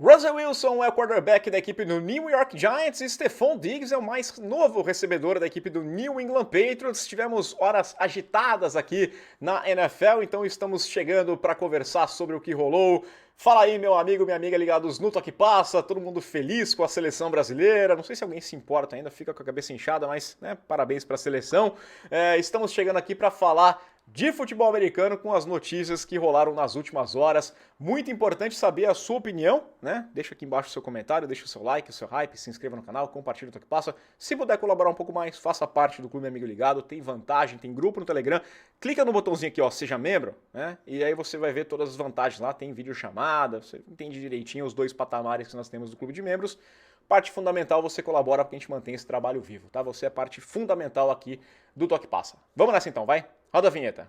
Russell Wilson é o quarterback da equipe do New York Giants e Stephon Diggs é o mais novo recebedor da equipe do New England Patriots. Tivemos horas agitadas aqui na NFL, então estamos chegando para conversar sobre o que rolou. Fala aí, meu amigo, minha amiga ligados no Toque Passa, todo mundo feliz com a seleção brasileira. Não sei se alguém se importa ainda, fica com a cabeça inchada, mas né, parabéns para a seleção. Estamos chegando aqui para falar de futebol americano com as notícias que rolaram nas últimas horas. Muito importante saber a sua opinião, né? Deixa aqui embaixo o seu comentário, deixa o seu like, o seu hype, se inscreva no canal, compartilhe o Toque Passa. Se puder colaborar um pouco mais, faça parte do Clube Amigo Ligado, tem vantagem, tem grupo no Telegram. Clica no botãozinho aqui, ó, seja membro, né? E aí você vai ver todas as vantagens lá, tem vídeo chamada, você entende direitinho os dois patamares que nós temos do Clube de Membros. Parte fundamental, você colabora porque a gente mantém esse trabalho vivo, tá? Você é parte fundamental aqui do Toque Passa. Vamos nessa então, vai? Roda a vinheta.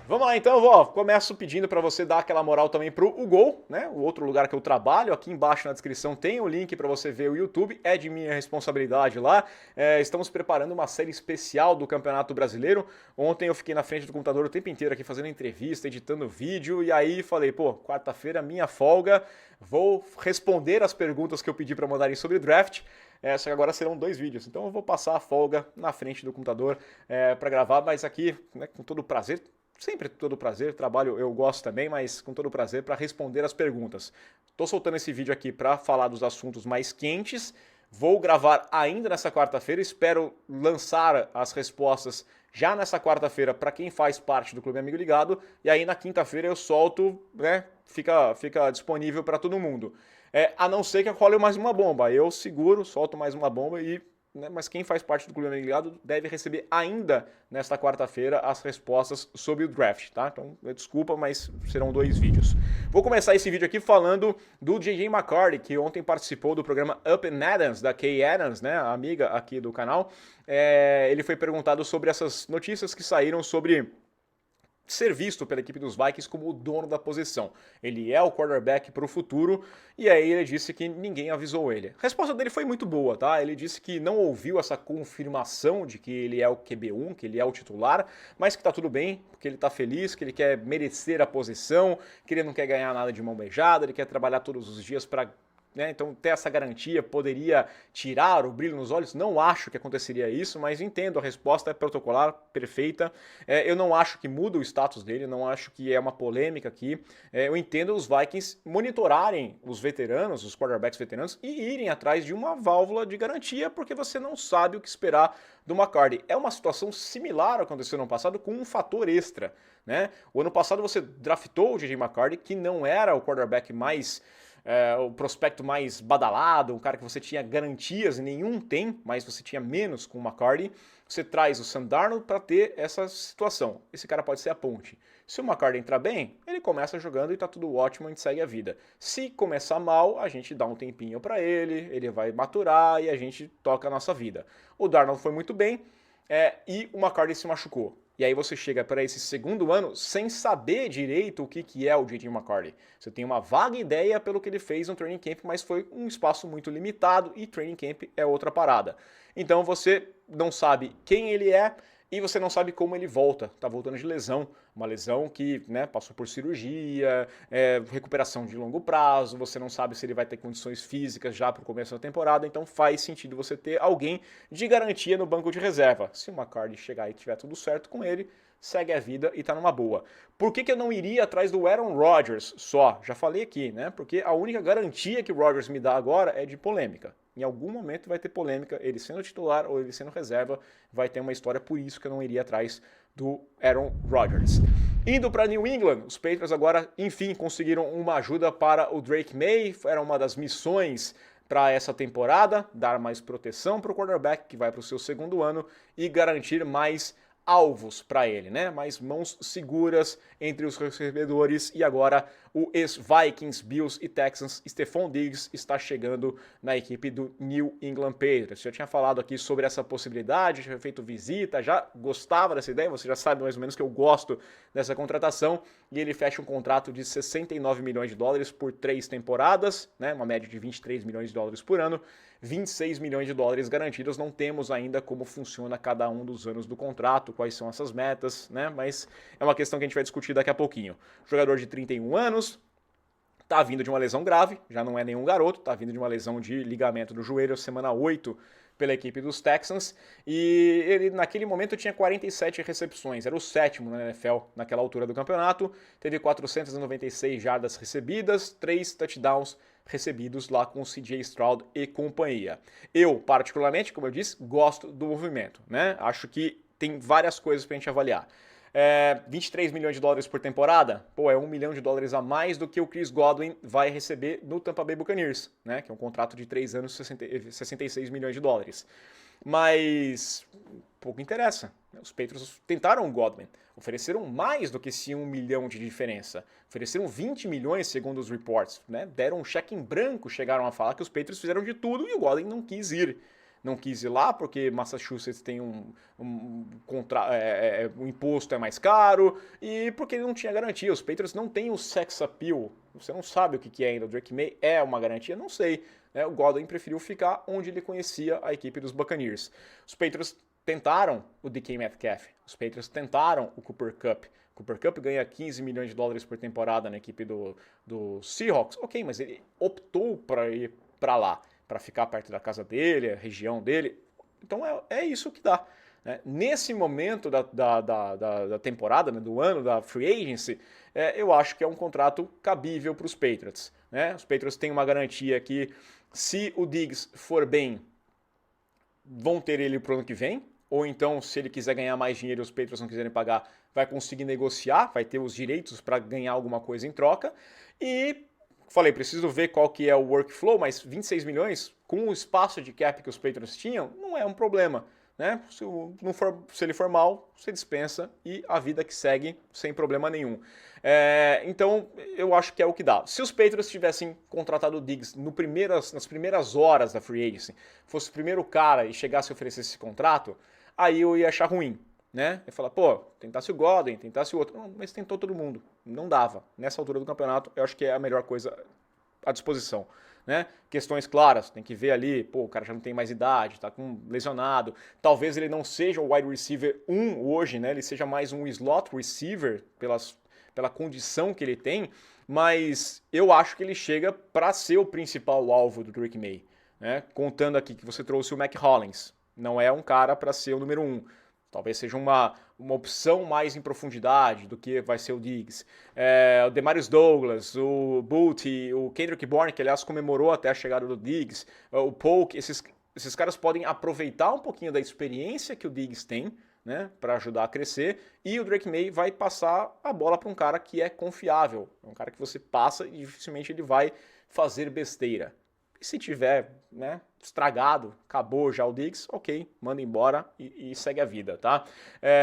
Vamos lá então, vó. Começo pedindo para você dar aquela moral também pro Gol, né? O outro lugar que eu trabalho. Aqui embaixo na descrição tem o link para você ver o YouTube. É de minha responsabilidade lá. Estamos preparando uma série especial do Campeonato Brasileiro. Ontem eu fiquei na frente do computador o tempo inteiro aqui fazendo entrevista, editando vídeo. E aí falei, pô, quarta-feira minha folga. Vou responder as perguntas que eu pedi para mandarem sobre draft. Só que agora serão 2 vídeos, então eu vou passar a folga na frente do computador para gravar, mas aqui, né, com todo o prazer, sempre todo o prazer, trabalho eu gosto também, mas com todo o prazer para responder as perguntas. Estou soltando esse vídeo aqui para falar dos assuntos mais quentes, vou gravar ainda nessa quarta-feira, espero lançar as respostas já nessa quarta-feira para quem faz parte do Clube Amigo Ligado, e aí na quinta-feira eu solto, né, fica disponível para todo mundo. A não ser que role mais uma bomba. Eu seguro, solto mais uma bomba e... Né, mas quem faz parte do Clube Amigo Ligado deve receber ainda nesta quarta-feira as respostas sobre o draft, tá? Então, desculpa, mas serão 2 vídeos. Vou começar esse vídeo aqui falando do J.J. McCarthy, que ontem participou do programa Up and Adams, da Kay Adams, né, a amiga aqui do canal. Ele foi perguntado sobre essas notícias que saíram sobre ser visto pela equipe dos Vikings como o dono da posição. Ele é o quarterback para o futuro, e aí ele disse que ninguém avisou ele. A resposta dele foi muito boa, tá? Ele disse que não ouviu essa confirmação de que ele é o QB1, que ele é o titular, mas que tá tudo bem, que ele tá feliz, que ele quer merecer a posição, que ele não quer ganhar nada de mão beijada, ele quer trabalhar todos os dias para... Então, ter essa garantia poderia tirar o brilho nos olhos? Não acho que aconteceria isso, mas entendo, a resposta é protocolar, perfeita. Eu não acho que muda o status dele, não acho que é uma polêmica aqui. Eu entendo os Vikings monitorarem os veteranos, os quarterbacks veteranos, e irem atrás de uma válvula de garantia, porque você não sabe o que esperar do McCarthy. É uma situação similar ao que aconteceu no ano passado, com um fator extra, né? O ano passado você draftou o J.J. McCarthy, que não era o quarterback mais... o prospecto mais badalado, um cara que você tinha garantias, nenhum tem, mas você tinha menos com o McCarthy. Você traz o Sam Darnold para ter essa situação. Esse cara pode ser a ponte. Se o McCarthy entrar bem, ele começa jogando e tá tudo ótimo, a gente segue a vida. Se começar mal, a gente dá um tempinho para ele vai maturar e a gente toca a nossa vida. O Darnold foi muito bem e o McCarthy se machucou. E aí você chega para esse segundo ano sem saber direito o que é o J.J. McCarthy. Você tem uma vaga ideia pelo que ele fez no training camp, mas foi um espaço muito limitado e training camp é outra parada. Então você não sabe quem ele é e você não sabe como ele volta. Tá voltando de lesão, uma lesão que, né, passou por cirurgia, recuperação de longo prazo, você não sabe se ele vai ter condições físicas já para o começo da temporada, então faz sentido você ter alguém de garantia no banco de reserva. Se o McCarthy chegar e tiver tudo certo com ele, segue a vida e tá numa boa. Por que eu não iria atrás do Aaron Rodgers só? Já falei aqui, né? Porque a única garantia que o Rodgers me dá agora é de polêmica. Em algum momento vai ter polêmica, ele sendo titular ou ele sendo reserva, vai ter uma história, por isso que eu não iria atrás do Aaron Rodgers. Indo para New England, os Patriots agora, enfim, conseguiram uma ajuda para o Drake May, era uma das missões para essa temporada, dar mais proteção para o quarterback que vai para o seu segundo ano e garantir mais alvos para ele, né? Mais mãos seguras entre os recebedores e agora o ex-Vikings, Bills e Texans, Stephon Diggs, está chegando na equipe do New England Patriots. Já tinha falado aqui sobre essa possibilidade, já tinha feito visita, já gostava dessa ideia, você já sabe mais ou menos que eu gosto dessa contratação e ele fecha um contrato de 69 milhões de dólares por 3 temporadas, né, uma média de 23 milhões de dólares por ano, 26 milhões de dólares garantidos. Não temos ainda como funciona cada um dos anos do contrato, quais são essas metas, né, mas é uma questão que a gente vai discutir daqui a pouquinho. Jogador de 31 anos, tá vindo de uma lesão grave, já não é nenhum garoto, tá vindo de uma lesão de ligamento do joelho, semana 8, pela equipe dos Texans, e ele naquele momento tinha 47 recepções, era o sétimo na NFL naquela altura do campeonato, teve 496 jardas recebidas, 3 touchdowns recebidos lá com o CJ Stroud e companhia. Eu, particularmente, como eu disse, gosto do movimento, né? Acho que tem várias coisas pra gente avaliar. 23 milhões de dólares por temporada, pô, é 1 milhão de dólares a mais do que o Chris Godwin vai receber no Tampa Bay Buccaneers, né, que é um contrato de 3 anos, 66 milhões de dólares. Mas pouco interessa. Os Patriots tentaram o Godwin, ofereceram mais do que esse 1 milhão de diferença, ofereceram 20 milhões segundo os reports, né, deram um cheque em branco, chegaram a falar que os Patriots fizeram de tudo e o Godwin não quis ir. Não quis ir lá porque Massachusetts tem um imposto é mais caro e porque ele não tinha garantia. Os Patriots não têm o sex appeal. Você não sabe o que é ainda. O Drake May é uma garantia? Não sei. Né? O Godwin preferiu ficar onde ele conhecia a equipe dos Buccaneers. Os Patriots tentaram o DK Metcalf. Os Patriots tentaram o Cooper Kupp. O Cooper Kupp ganha 15 milhões de dólares por temporada na equipe do Seahawks. Ok, mas ele optou para ir para lá, para ficar perto da casa dele, a região dele. Então é isso que dá. Né? Nesse momento da temporada, né, do ano, da free agency, eu acho que é um contrato cabível para os Patriots. Né? Os Patriots têm uma garantia que, se o Diggs for bem, vão ter ele para o ano que vem, ou então, se ele quiser ganhar mais dinheiro e os Patriots não quiserem pagar, vai conseguir negociar, vai ter os direitos para ganhar alguma coisa em troca. E falei, preciso ver qual que é o workflow, mas 26 milhões, com o espaço de cap que os Patriots tinham, não é um problema. Né? Se ele for mal, você dispensa e a vida que segue sem problema nenhum. Então, eu acho que é o que dá. Se os Patriots tivessem contratado o Diggs nas primeiras horas da free agency, fosse o primeiro cara e chegasse a oferecer esse contrato, aí eu ia achar ruim. Né? Eu ia falar, pô, tentasse o Godwin, tentasse o outro. Não, mas tentou todo mundo. Não dava. Nessa altura do campeonato, eu acho que é a melhor coisa à disposição. Né? Questões claras, tem que ver ali, pô, o cara já não tem mais idade, tá com lesionado. Talvez ele não seja o wide receiver 1 hoje, né? Ele seja mais um slot receiver pela condição que ele tem, mas eu acho que ele chega para ser o principal alvo do Drake May. Né? Contando aqui que você trouxe o Mac Hollins. Não é um cara para ser o número 1. Talvez seja uma opção mais em profundidade do que vai ser o Diggs. O Demarius Douglas, o Booty, o Kendrick Bourne, que aliás comemorou até a chegada do Diggs, o Polk, esses caras podem aproveitar um pouquinho da experiência que o Diggs tem, né, para ajudar a crescer, e o Drake May vai passar a bola para um cara que é confiável, um cara que você passa e dificilmente ele vai fazer besteira. E se tiver, né, estragado, acabou já o Diggs, ok, manda embora e segue a vida, tá?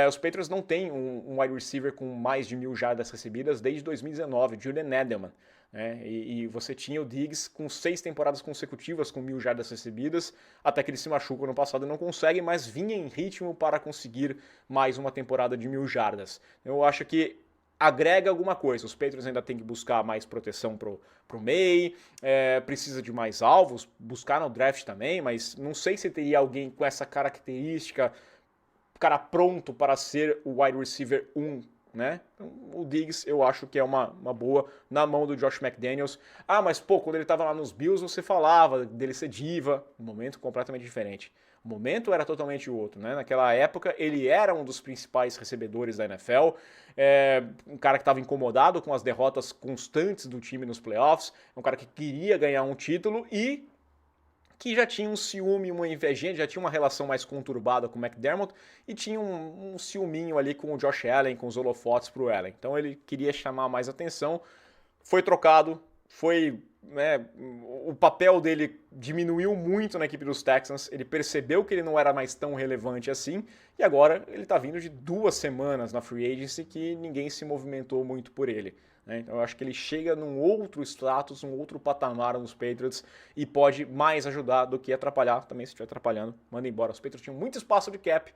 Os Patriots não têm um wide receiver com mais de 1.000 jardas recebidas desde 2019, Julian Edelman. Né? E você tinha o Diggs com 6 temporadas consecutivas com 1.000 jardas recebidas, até que ele se machuca no passado e não consegue, mas vinha em ritmo para conseguir mais uma temporada de 1.000 jardas. Eu acho que agrega alguma coisa. Os Patriots ainda tem que buscar mais proteção pro May, precisa de mais alvos, buscar no draft também, mas não sei se teria alguém com essa característica, cara pronto para ser o wide receiver 1, né? Então, o Diggs eu acho que é uma boa na mão do Josh McDaniels. Ah, mas pô, quando ele estava lá nos Bills você falava dele ser diva, um momento completamente diferente. O momento era totalmente outro, né? Naquela época ele era um dos principais recebedores da NFL, um cara que estava incomodado com as derrotas constantes do time nos playoffs, um cara que queria ganhar um título e que já tinha um ciúme, uma invejinha, já tinha uma relação mais conturbada com o McDermott e tinha um ciúminho ali com o Josh Allen, com os holofotes pro Allen. Então ele queria chamar mais atenção, foi trocado, né, o papel dele diminuiu muito na equipe dos Texans, ele percebeu que ele não era mais tão relevante assim, e agora ele está vindo de 2 semanas na free agency que ninguém se movimentou muito por ele. Né? Então eu acho que ele chega num outro status, um outro patamar nos Patriots e pode mais ajudar do que atrapalhar. Também se estiver atrapalhando, manda embora. Os Patriots tinham muito espaço de cap,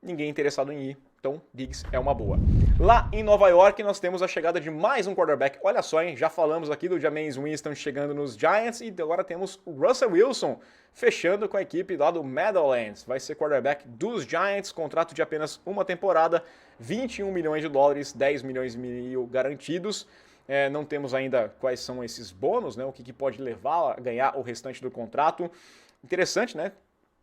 ninguém interessado em ir. Então, Diggs é uma boa. Lá em Nova York, nós temos a chegada de mais um quarterback. Olha só, hein? Já falamos aqui do Jameis Winston chegando nos Giants e agora temos o Russell Wilson fechando com a equipe lá do Meadowlands. Vai ser quarterback dos Giants, contrato de apenas uma temporada, 21 milhões de dólares, 10 milhões e meio garantidos. Não temos ainda quais são esses bônus, né? O que pode levar a ganhar o restante do contrato. Interessante, né?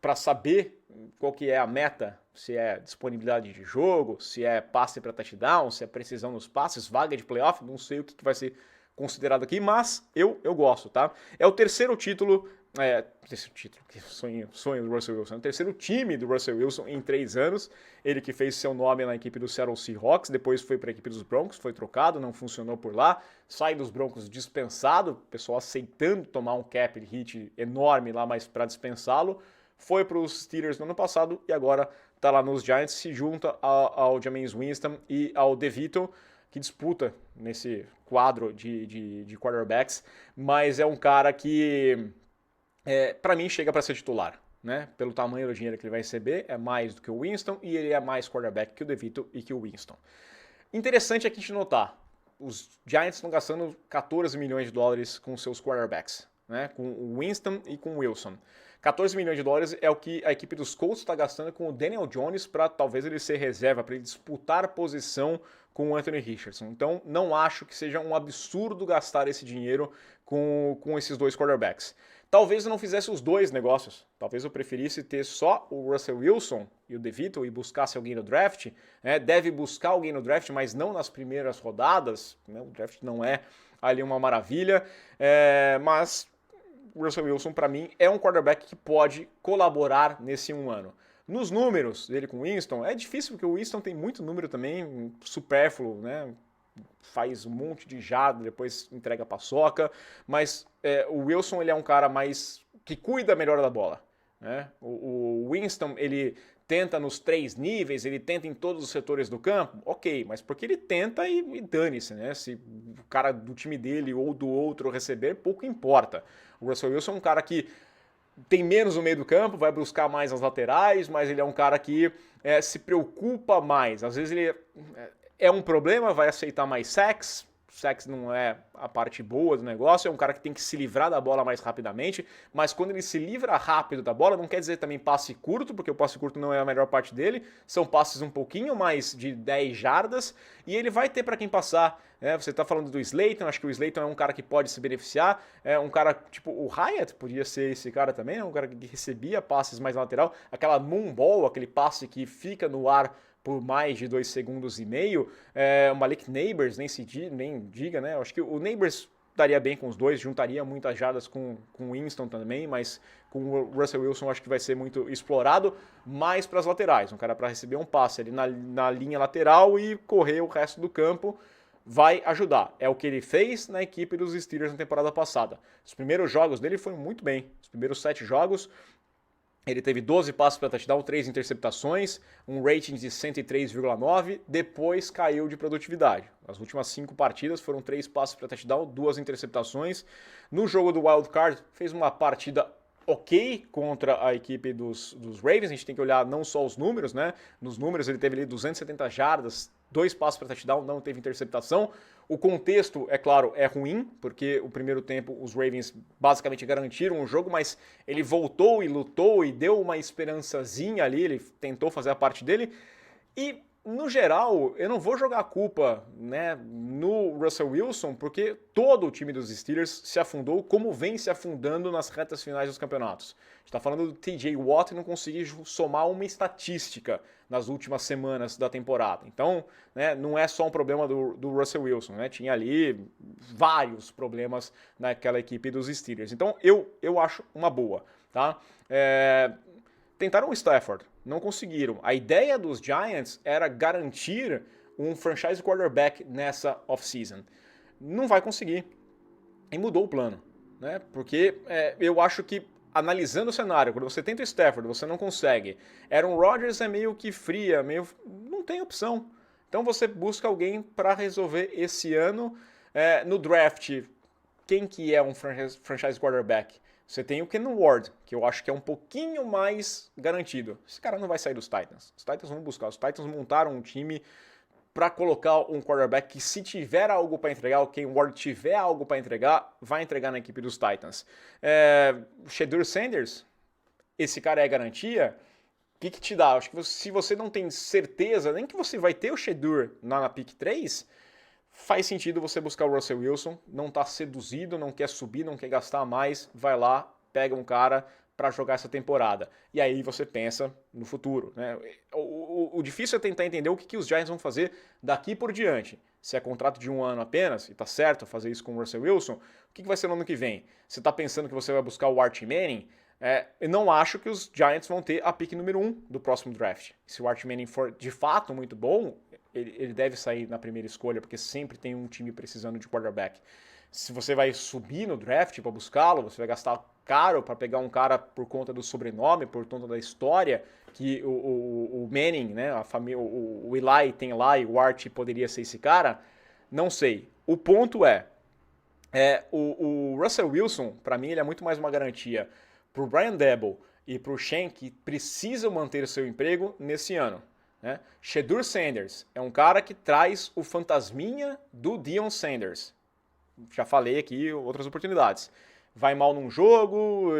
Para saber qual que é a meta, se é disponibilidade de jogo, se é passe para touchdown, se é precisão nos passes, vaga de playoff, não sei o que vai ser considerado aqui, mas eu gosto, tá? É o terceiro título, que sonho do Russell Wilson, é o terceiro time do Russell Wilson em 3 anos, ele que fez seu nome na equipe do Seattle Seahawks, depois foi para a equipe dos Broncos, foi trocado, não funcionou por lá, sai dos Broncos dispensado, o pessoal aceitando tomar um cap hit enorme lá, mas para dispensá-lo, foi para os Steelers no ano passado e agora está lá nos Giants, se junta ao Jameis Winston e ao DeVito, que disputa nesse quadro de quarterbacks, mas é um cara que, para mim, chega para ser titular. Né? Pelo tamanho do dinheiro que ele vai receber, é mais do que o Winston e ele é mais quarterback que o DeVito e que o Winston. Interessante aqui de notar, os Giants estão gastando 14 milhões de dólares com seus quarterbacks, né? Com o Winston e com o Wilson. 14 milhões de dólares é o que a equipe dos Colts está gastando com o Daniel Jones para talvez ele ser reserva, para ele disputar posição com o Anthony Richardson. Então, não acho que seja um absurdo gastar esse dinheiro com esses dois quarterbacks. Talvez eu não fizesse os dois negócios. Talvez eu preferisse ter só o Russell Wilson e o DeVito e buscasse alguém no draft. Deve buscar alguém no draft, mas não nas primeiras rodadas. O draft não é ali uma maravilha. Mas o Russell Wilson, para mim, é um quarterback que pode colaborar nesse 1 ano. Nos números dele com o Winston, é difícil porque o Winston tem muito número também, supérfluo, né? Faz um monte de jarda, depois entrega a paçoca, mas o Wilson ele é um cara mais que cuida melhor da bola. Né? O Winston, ele tenta nos 3 níveis, ele tenta em todos os setores do campo, ok, mas porque ele tenta e dane-se, né? Se o cara do time dele ou do outro receber, pouco importa. O Russell Wilson é um cara que tem menos no meio do campo, vai buscar mais as laterais, mas ele é um cara que se preocupa mais. Às vezes ele é um problema, vai aceitar mais sacks. Sacks não é a parte boa do negócio, é um cara que tem que se livrar da bola mais rapidamente, mas quando ele se livra rápido da bola, não quer dizer também passe curto, porque o passe curto não é a melhor parte dele, são passes um pouquinho mais de 10 jardas, e ele vai ter para quem passar. Você está falando do Slayton, acho que o Slayton é um cara que pode se beneficiar, um cara tipo o Hyatt podia ser esse cara também, um cara que recebia passes mais na lateral, aquela moonball, aquele passe que fica no ar por mais de 2,5 segundos. O Malik Neighbors, nem diga, né? Eu acho que o Neighbors daria bem com os dois, juntaria muitas jardas com o Winston também, mas com o Russell Wilson acho que vai ser muito explorado, mais para as laterais. Um cara para receber um passe ali na linha lateral e correr o resto do campo vai ajudar. É o que ele fez na equipe dos Steelers na temporada passada. Os primeiros jogos dele foram muito bem. Os primeiros 7 jogos, ele teve 12 passes para touchdown, 3 interceptações, um rating de 103,9, depois caiu de produtividade. As últimas 5 partidas foram 3 passes para touchdown, 2 interceptações. No jogo do Wild Card, fez uma partida ok contra a equipe dos Ravens. A gente tem que olhar não só os números, né? Nos números ele teve ali 270 jardas, 2 passes para touchdown, não teve interceptação. O contexto, é claro, é ruim, porque o primeiro tempo os Ravens basicamente garantiram o jogo, mas ele voltou e lutou e deu uma esperançazinha ali, ele tentou fazer a parte dele. E, no geral, eu não vou jogar a culpa, né, no Russell Wilson, porque todo o time dos Steelers se afundou, como vem se afundando nas retas finais dos campeonatos. A gente está falando do TJ Watt e não conseguir somar uma estatística nas últimas semanas da temporada. Então, né, não é só um problema do Russell Wilson, né? Tinha ali vários problemas naquela equipe dos Steelers. Então, eu acho uma boa, tá? Tentaram o Stafford, não conseguiram. A ideia dos Giants era garantir um franchise quarterback nessa off-season. Não vai conseguir. E mudou o plano, né? Porque eu acho que analisando o cenário, quando você tenta o Stafford, você não consegue. Aaron Rodgers é meio que fria, não tem opção. Então você busca alguém para resolver esse ano. No draft, quem que é um franchise quarterback? Você tem o Ken Ward, que eu acho que é um pouquinho mais garantido. Esse cara não vai sair dos Titans. Os Titans vão buscar. Os Titans montaram um time para colocar um quarterback que, se tiver algo para entregar, o Ken Ward tiver algo para entregar, vai entregar na equipe dos Titans. O Shedeur Sanders, esse cara é garantia. O que te dá? Acho que se você não tem certeza, nem que você vai ter o Shedeur na pick 3, faz sentido você buscar o Russell Wilson, não tá seduzido, não quer subir, não quer gastar mais, vai lá, pega um cara para jogar essa temporada. E aí você pensa no futuro, né? O difícil é tentar entender o que os Giants vão fazer daqui por diante. Se é contrato de 1 ano apenas, e tá certo fazer isso com o Russell Wilson, o que vai ser no ano que vem? Você tá pensando que você vai buscar o Archie Manning? Eu não acho que os Giants vão ter a pick número 1 do próximo draft. Se o Archie Manning for de fato muito bom, ele deve sair na primeira escolha, porque sempre tem um time precisando de quarterback. Se você vai subir no draft para buscá-lo, você vai gastar caro para pegar um cara por conta do sobrenome, por conta da história que o Manning, né, a família, o Eli tem lá e o Art poderia ser esse cara. Não sei. O ponto o Russell Wilson, para mim, ele é muito mais uma garantia para o Brian Daboll e para o Shane, que precisam manter o seu emprego nesse ano. Né? Shedeur Sanders é um cara que traz o fantasminha do Deion Sanders. Já falei aqui outras oportunidades. Vai mal num jogo,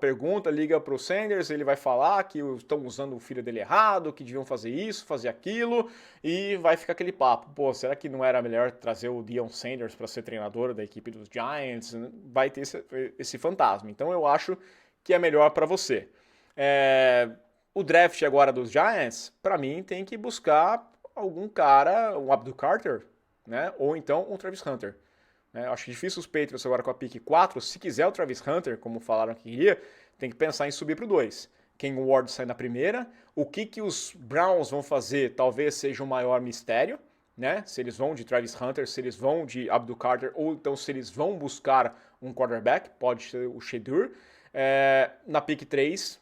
pergunta, liga pro Sanders, ele vai falar que estão usando o filho dele errado, que deviam fazer isso, fazer aquilo, e vai ficar aquele papo. Pô, será que não era melhor trazer o Deion Sanders para ser treinador da equipe dos Giants? Vai ter esse fantasma. Então eu acho que é melhor para você. O draft agora dos Giants, para mim, tem que buscar algum cara, um Abdul Carter, né? Ou então um Travis Hunter. Acho difícil os Patriots agora com a pick 4. Se quiser o Travis Hunter, como falaram que queria, tem que pensar em subir para o 2. Ken Ward sai na primeira. O que os Browns vão fazer talvez seja o maior mistério. Né? Se eles vão de Travis Hunter, se eles vão de Abdul Carter, ou então se eles vão buscar um quarterback, pode ser o Shedeur. Na pick 3,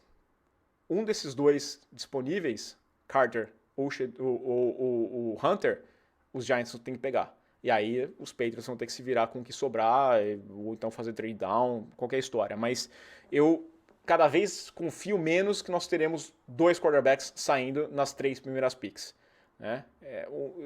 um desses dois disponíveis, Carter ou o Hunter, os Giants têm que pegar. E aí os Patriots vão ter que se virar com o que sobrar, ou então fazer trade down, qualquer história. Mas eu cada vez confio menos que nós teremos 2 quarterbacks saindo nas 3 primeiras picks. Né?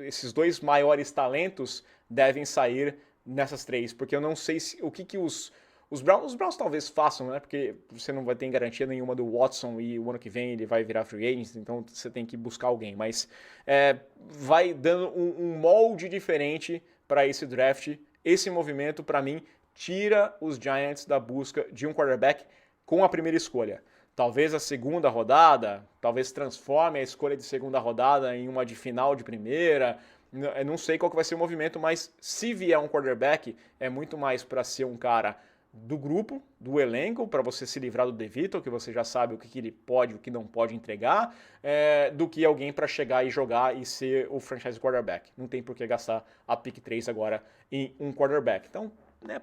Esses 2 maiores talentos devem sair nessas 3, porque eu não sei o que os Browns talvez façam, né? Porque você não vai ter garantia nenhuma do Watson e o ano que vem ele vai virar free agent, então você tem que buscar alguém. Mas vai dando um molde diferente para esse draft. Esse movimento, para mim, tira os Giants da busca de um quarterback com a primeira escolha. Talvez a segunda rodada, talvez transforme a escolha de segunda rodada em uma de final de primeira. Eu não sei qual que vai ser o movimento, mas se vier um quarterback, é muito mais para ser um cara do grupo, do elenco, para você se livrar do DeVito, que você já sabe o que ele pode e o que não pode entregar, do que alguém para chegar e jogar e ser o franchise quarterback. Não tem por que gastar a pick 3 agora em um quarterback. Então,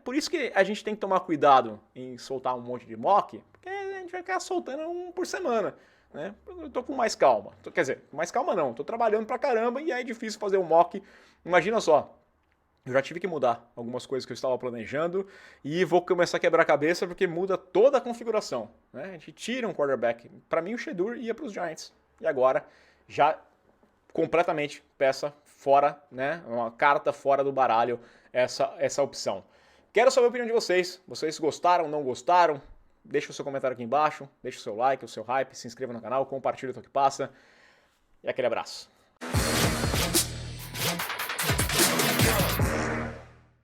por isso que a gente tem que tomar cuidado em soltar um monte de mock, porque a gente vai ficar soltando um por semana. Né? Eu tô com mais calma. Quer dizer, mais calma não, tô trabalhando pra caramba e aí é difícil fazer um mock. Imagina só, eu já tive que mudar algumas coisas que eu estava planejando e vou começar a quebrar a cabeça porque muda toda a configuração. Né? A gente tira um quarterback. Para mim, o Shedeur ia para os Giants. E agora, já completamente peça fora, né? Uma carta fora do baralho, essa opção. Quero saber a opinião de vocês. Vocês gostaram, não gostaram? Deixa o seu comentário aqui embaixo. Deixa o seu like, o seu hype. Se inscreva no canal, compartilha o que passa. E aquele abraço.